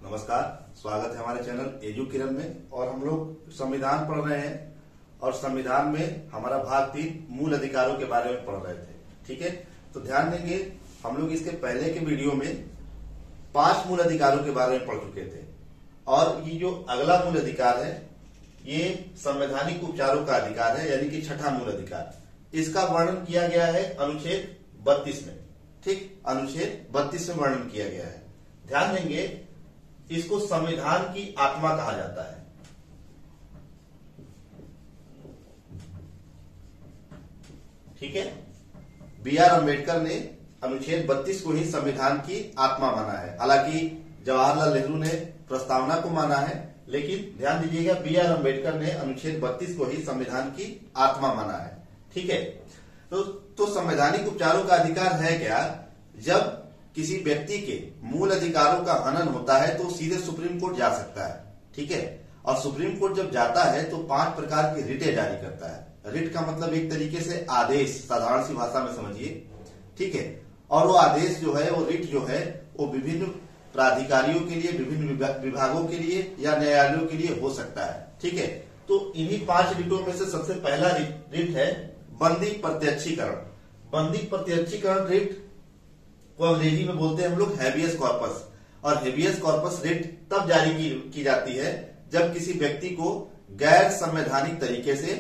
नमस्कार, स्वागत है हमारे चैनल एजू किरण में। और हम लोग संविधान पढ़ रहे हैं और संविधान में हमारा भाग 3 मूल अधिकारों के बारे में पढ़ रहे थे। ठीक है, तो ध्यान देंगे, हम लोग इसके पहले के वीडियो में 5 मूल अधिकारों के बारे में पढ़ चुके थे और ये जो अगला मूल अधिकार है ये संवैधानिक उपचारों का अधिकार है, यानी कि छठा मूल अधिकार। इसका वर्णन किया गया है अनुच्छेद 32 में। ठीक, अनुच्छेद 32 में वर्णन किया गया है। ध्यान देंगे, इसको संविधान की आत्मा कहा जाता है। ठीक है, B.R. अम्बेडकर ने अनुच्छेद 32 को ही संविधान की आत्मा माना है। हालांकि जवाहरलाल नेहरू ने प्रस्तावना को माना है, लेकिन ध्यान दीजिएगा B.R. अम्बेडकर ने अनुच्छेद 32 को ही संविधान की आत्मा माना है। ठीक है, तो संवैधानिक उपचारों का अधिकार है क्या? जब किसी व्यक्ति के मूल अधिकारों का हनन होता है तो सीधे सुप्रीम कोर्ट जा सकता है। ठीक है, और सुप्रीम कोर्ट जब जाता है तो 5 प्रकार की रिटें जारी करता है। रिट का मतलब एक तरीके से आदेश, साधारण सी भाषा में समझिए। ठीक है, और वो आदेश जो है, वो रिट जो है, वो विभिन्न प्राधिकारियों के लिए, विभिन्न विभागों के लिए या न्यायालयों के लिए हो सकता है। ठीक है, तो इन्हीं 5 रिटों में से सबसे पहला रिट है बंदी प्रत्यक्षीकरण। बंदी प्रत्यक्षीकरण रिट को अंग्रेजी में बोलते हैं हम लोग हैबियस कॉर्पस। और हैबियस कॉर्पस रिट तब जारी की जाती है जब किसी व्यक्ति को गैर संवैधानिक तरीके से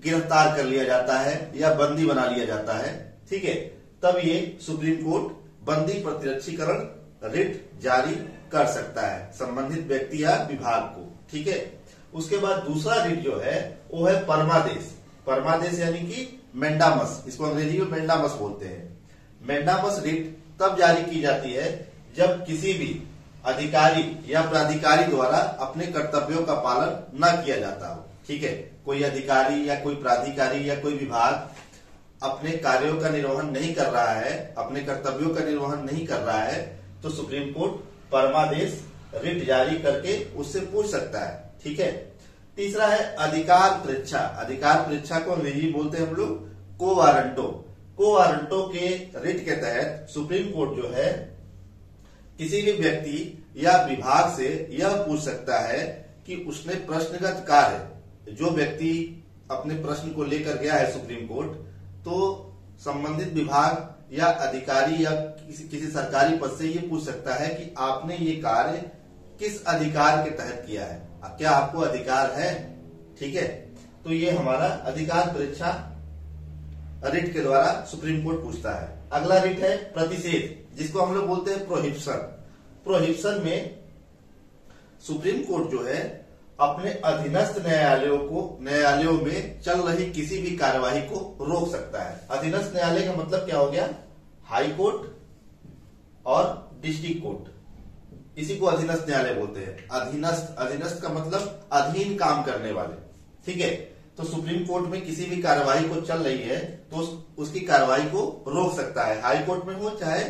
गिरफ्तार कर लिया जाता है या बंदी बना लिया जाता है। ठीक है, तब ये सुप्रीम कोर्ट बंदी प्रत्यक्षीकरण रिट जारी कर सकता है संबंधित व्यक्ति या विभाग को। ठीक है, उसके बाद दूसरा रिट जो है वो है परमादेश। परमादेश यानी कि मेंडामस, इसको अंग्रेजी में मेंडामस बोलते हैं। मेंडामस रिट तब जारी की जाती है जब किसी भी अधिकारी या प्राधिकारी द्वारा अपने कर्तव्यों का पालन न किया जाता हो। ठीक है, कोई अधिकारी या कोई प्राधिकारी या कोई विभाग अपने कार्यों का निर्वहन नहीं कर रहा है, अपने कर्तव्यों का निर्वहन नहीं कर रहा है, तो सुप्रीम कोर्ट परमादेश रिट जारी करके उससे पूछ सकता है। ठीक है, तीसरा है अधिकार परीक्षा। अधिकार परीक्षा को अंग्रेजी बोलते हैं हम लोग को वारंटो। को वारंटो के रिट के तहत सुप्रीम कोर्ट जो है किसी भी व्यक्ति या विभाग से यह पूछ सकता है कि उसने प्रश्नगत कार्य, जो व्यक्ति अपने प्रश्न को लेकर गया है सुप्रीम कोर्ट, तो संबंधित विभाग या अधिकारी या किसी सरकारी पद से ये पूछ सकता है कि आपने ये कार्य किस अधिकार के तहत किया है, क्या आपको अधिकार है। ठीक है, तो ये हमारा अधिकार परीक्षा रिट के द्वारा सुप्रीम कोर्ट पूछता है। अगला रिट है प्रतिषेध, जिसको हम लोग बोलते हैं प्रोहिबिशन। प्रोहिबिशन में सुप्रीम कोर्ट जो है अपने अधीनस्थ न्यायालयों में चल रही किसी भी कार्यवाही को रोक सकता है। अधीनस्थ न्यायालय का मतलब क्या हो गया? हाई कोर्ट और डिस्ट्रिक्ट कोर्ट, इसी को अधीनस्थ न्यायालय बोलते हैं। अधीनस्थ का मतलब अधीन काम करने वाले। ठीक है, तो सुप्रीम कोर्ट में किसी भी कार्यवाही को चल रही है तो उसकी कार्यवाही को रोक सकता है, हाई कोर्ट में हो चाहे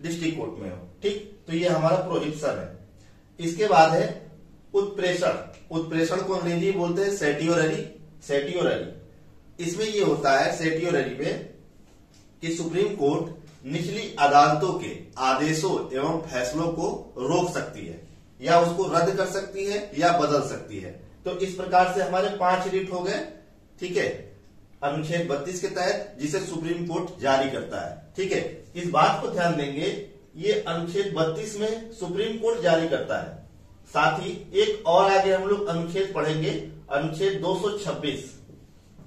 डिस्ट्रिक्ट कोर्ट में हो। ठीक, तो ये हमारा प्रोहिबिशन है। इसके बाद है उत्प्रेषण। उत्प्रेषण को अंग्रेजी बोलते हैं सेटियोररी। इसमें ये होता है सेटियोररी में कि सुप्रीम कोर्ट निचली अदालतों के आदेशों एवं फैसलों को रोक सकती है या उसको रद्द कर सकती है या बदल सकती है। तो इस प्रकार से हमारे 5 रिट हो गए। ठीक है, अनुच्छेद 32 के तहत जिसे सुप्रीम कोर्ट जारी करता है। ठीक है, इस बात को ध्यान देंगे, ये अनुच्छेद 32 में सुप्रीम कोर्ट जारी करता है। साथ ही एक और आगे हम लोग अनुच्छेद पढ़ेंगे, अनुच्छेद 226।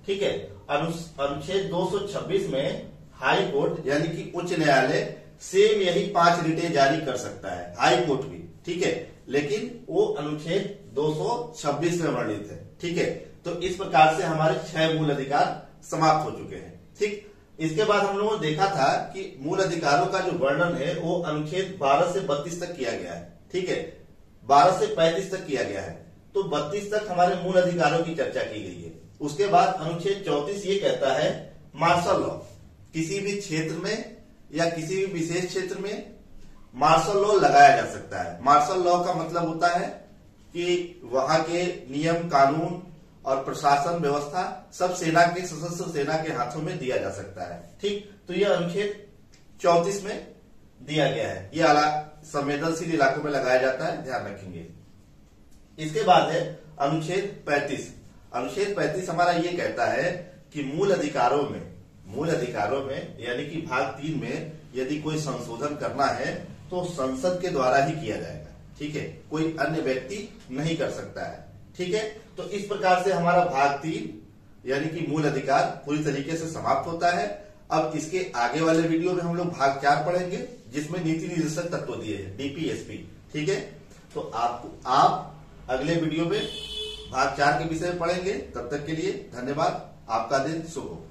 ठीक है, अनुच्छेद 226 में हाई कोर्ट यानी कि उच्च न्यायालय सेम यही 5 रिटें जारी कर सकता है, हाई कोर्ट भी। ठीक है, लेकिन वो अनुच्छेद 226 में वर्णित है। ठीक है, तो इस प्रकार से हमारे 6 मूल अधिकार समाप्त हो चुके हैं। ठीक, इसके बाद हम लोगों ने देखा था कि मूल अधिकारों का जो वर्णन है वो अनुच्छेद 12 से 32 तक किया गया है। ठीक है, 12 से 35 तक किया गया है, तो 32 तक हमारे मूल अधिकारों की चर्चा की गई है। उसके बाद अनुच्छेद 34 ये कहता है मार्शल लॉ। किसी भी क्षेत्र में या किसी भी विशेष क्षेत्र में मार्शल लॉ लगाया जा सकता है। मार्शल लॉ का मतलब होता है कि वहां के नियम कानून और प्रशासन व्यवस्था सब सेना के, सशस्त्र सेना के हाथों में दिया जा सकता है। ठीक, तो यह अनुच्छेद 34 में दिया गया है। ये संवेदनशील इलाकों में लगाया जाता है, ध्यान रखेंगे। इसके बाद है अनुच्छेद 35। अनुच्छेद 35 हमारा ये कहता है कि मूल अधिकारों में यानी कि भाग 3 में यदि कोई संशोधन करना है तो संसद के द्वारा ही किया जाएगा, ठीक है, कोई अन्य व्यक्ति नहीं कर सकता है, ठीक है। तो इस प्रकार से हमारा भाग 3 यानी कि मूल अधिकार पूरी तरीके से समाप्त होता है। अब इसके आगे वाले वीडियो में हम लोग भाग 4 पढ़ेंगे, जिसमें नीति निर्देशक तत्व दिए हैं, डीपीएसपी, ठीक है। तो आप अगले वीडियो में भाग 4 के विषय में पढ़ेंगे। तब तक के लिए धन्यवाद। आपका दिन शुभ हो।